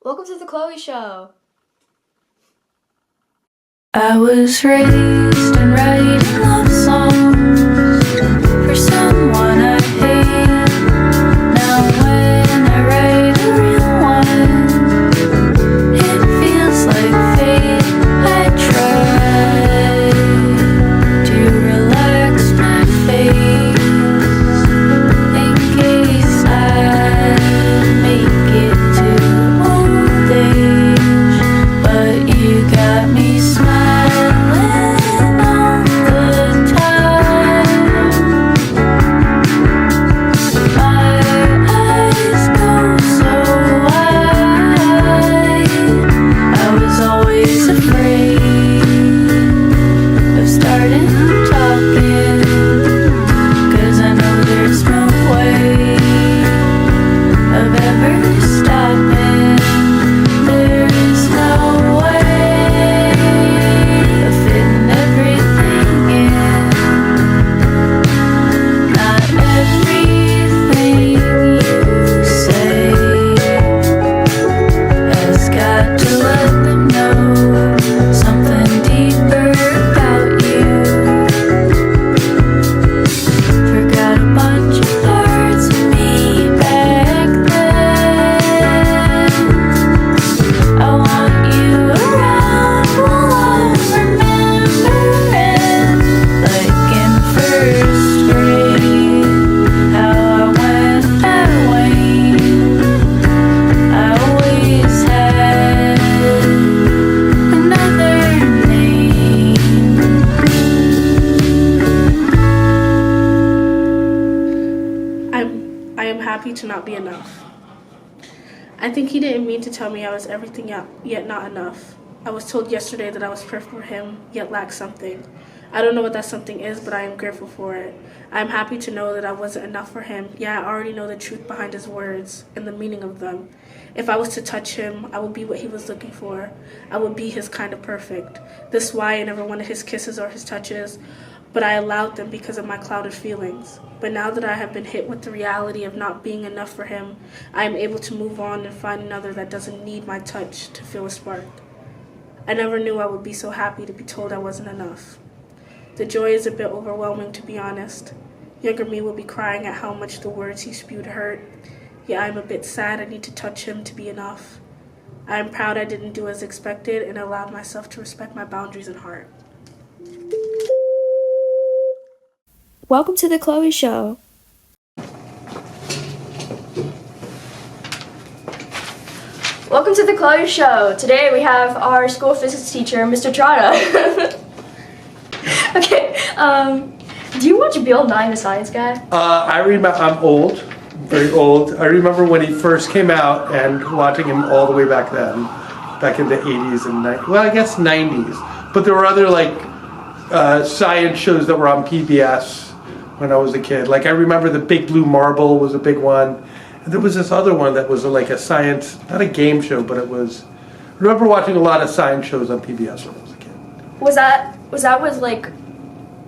Welcome to the Chloe Show. I was raised in writing love songs for someone I hate. Now when I write a real one, it feels like fate. I try to relax my face in case I make it to old age, but you got me smiling all the time. My eyes go so wide. I was always afraid of starting talking, 'cause I know there's no way of ever stopping. There is no way of fitting everything in. Not everything you say has got to let them know something deeper about you. Forgot a bunch of parts of me back then. I want you around while I'm remembering, like in first grade, how I went that way. I always had another name. I am happy to not be enough. I think he didn't mean to tell me I was everything yet not enough. I was told yesterday that I was perfect for him, yet lacked something. I don't know what that something is, but I am grateful for it. I am happy to know that I wasn't enough for him, yet I already know the truth behind his words and the meaning of them. If I was to touch him, I would be what he was looking for. I would be his kind of perfect. This is why I never wanted his kisses or his touches, but I allowed them because of my clouded feelings. But now that I have been hit with the reality of not being enough for him, I am able to move on and find another that doesn't need my touch to feel a spark. I never knew I would be so happy to be told I wasn't enough. The joy is a bit overwhelming, to be honest. Younger me will be crying at how much the words he spewed hurt. Yet I am a bit sad I need to touch him to be enough. I am proud I didn't do as expected and allowed myself to respect my boundaries and heart. Welcome to the Chloe Show. Welcome to the Chloe Show. Today we have our school physics teacher, Mr. Trotta. Okay, do you watch Bill Nye the Science Guy? I remember. I'm old, very old. I remember when he first came out and watching him all the way back then, back in the 80s and 90s. Well, I guess 90s. But there were other science shows that were on PBS when I was a kid. Like I remember the Big Blue Marble was a big one. And there was this other one that was like a science, not a game show, but it was. I remember watching a lot of science shows on PBS when I was a kid. Was that like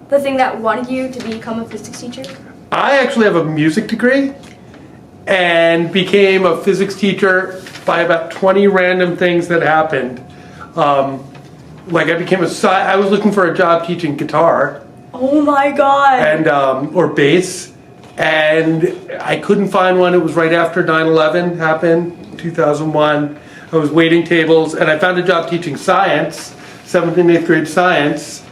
the thing that wanted you to become a physics teacher? I actually have a music degree and became a physics teacher by about 20 random things that happened. Like I was looking for a job teaching guitar. Oh my god. And or bass, and I couldn't find one. It was right after 9/11 happened, 2001. I was waiting tables, and I found a job teaching science, 7th and 8th grade science.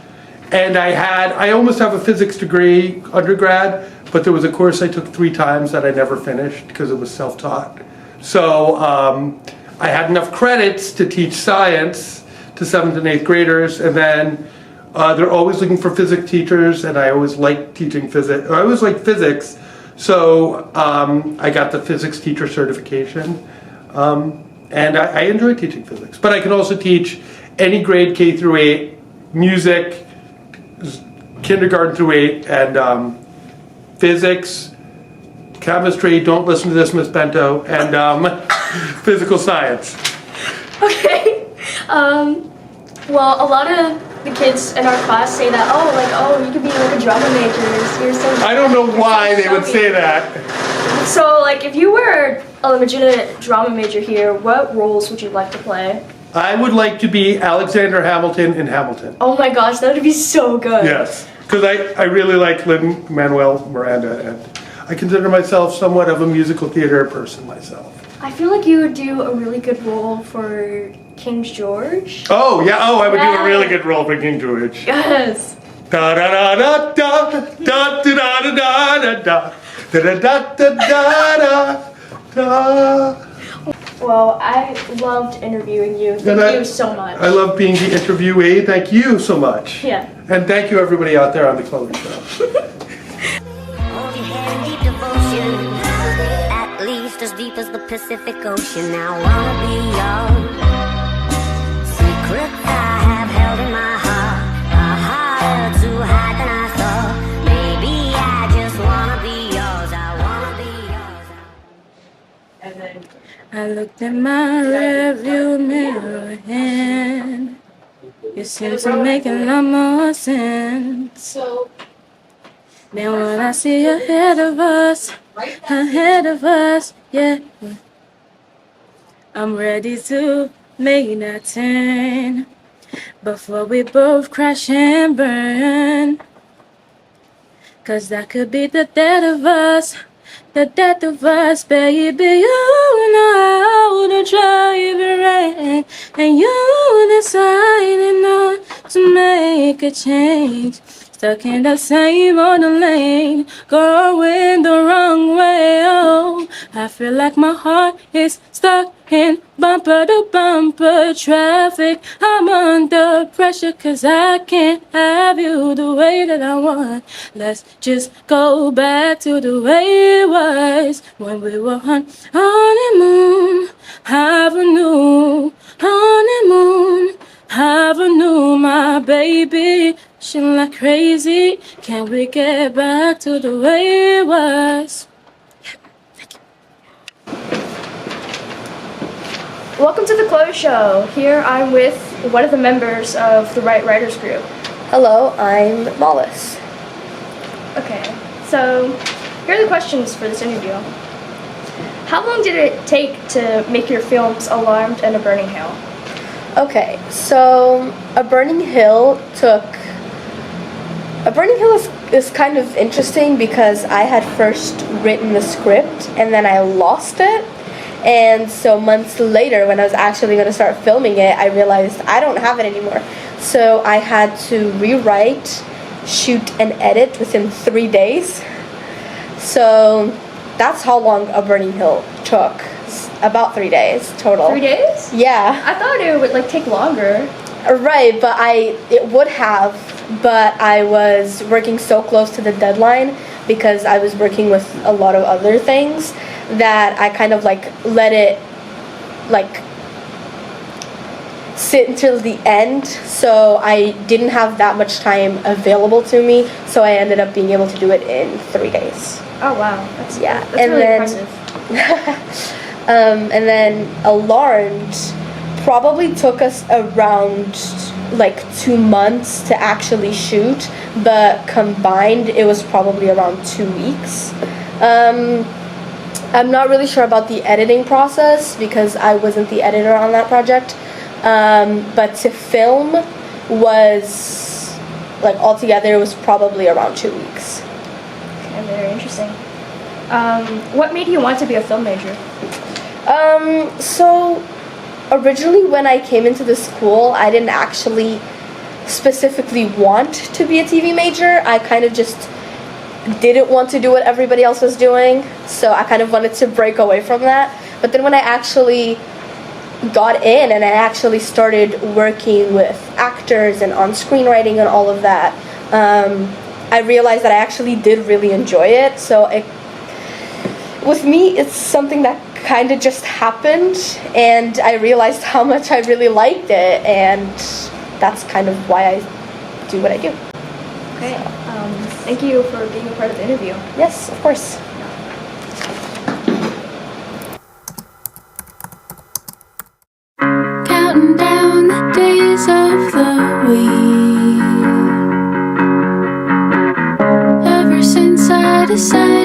And I almost have a physics degree undergrad, but there was a course I took 3 times that I never finished because it was self-taught. So I had enough credits to teach science to 7th and 8th graders, and then they're always looking for physics teachers, and I always liked teaching physics. I always liked physics, so I got the physics teacher certification, and I enjoy teaching physics. But I can also teach any grade K through 8, music, kindergarten through 8, and physics, chemistry, don't listen to this, Miss Bento, and physical science. Okay. Well, a lot of the kids in our class say that, oh, you could be like a drama major. You're so. I don't know why they would say that. So, like, if you were a legitimate drama major here, what roles would you like to play? I would like to be Alexander Hamilton in Hamilton. Oh my gosh, that would be so good. Yes, because I really like Lin-Manuel Miranda, and I consider myself somewhat of a musical theater person myself. I feel like you would do a really good role for King George. Oh, yeah, I would do a really good role for King George. Yes. Da da da da da da da da da da da da da da da. Well, I loved interviewing you. Thank you so much. I love being the interviewee. Thank you so much. Yeah. And thank you everybody out there on the Chloe Show. Hold your head in deep devotion, at least as deep as the Pacific Ocean. I wanna be yours. Secrets I have held in my heart are harder to hide than I thought. Maybe I just wanna be yours. I wanna be yours. I looked in my rearview mirror and you seem to make a lot more sense. Then what I see ahead of us, yeah. I'm ready to make that turn before we both crash and burn. 'Cause that could be the death of us. The death of us, baby. You know how to drive it right, and you decided not to make a change. Stuck in the same old lane, going the wrong way. Oh, I feel like my heart is stuck in bumper to bumper traffic. I'm under pressure 'cause I can't have you the way that I want. Let's just go back to the way it was when we were on honeymoon avenue, honeymoon avenue, my baby. She like crazy. Can we get back to the way it was? Welcome to the Chloe Show. Here I'm with one of the members of the Right Writers Group. Hello, I'm Mallus. Okay, so here are the questions for this interview. How long did it take to make your films Alarmed and A Burning Hill? Okay, so A Burning Hill is kind of interesting because I had first written the script and then I lost it. And so months later, when I was actually going to start filming it, I realized I don't have it anymore. So I had to rewrite, shoot, and edit within 3 days. So that's how long A Burning Hill took. About 3 days total. 3 days? Yeah. I thought it would like take longer. Right, but it would have, but I was working so close to the deadline because I was working with a lot of other things that I kind of like let it like sit until the end, so I didn't have that much time available to me, so I ended up being able to do it in 3 days. Oh wow, that's and really then, impressive. and then Alarmed probably took us around like 2 months to actually shoot, but combined it was probably around 2 weeks. I'm not really sure about the editing process because I wasn't the editor on that project, but to film was like altogether it was probably around 2 weeks. Okay, very interesting. What made you want to be a film major? So originally when I came into the school, I didn't actually specifically want to be a TV major. I kind of just didn't want to do what everybody else was doing, so I kind of wanted to break away from that. But then when I actually got in and I actually started working with actors and on screenwriting and all of that, I realized that I actually did really enjoy it. So with me, it's something that kind of just happened, and I realized how much I really liked it, and that's kind of why I do what I do. Okay, thank you for being a part of the interview. Yes, of course. the same.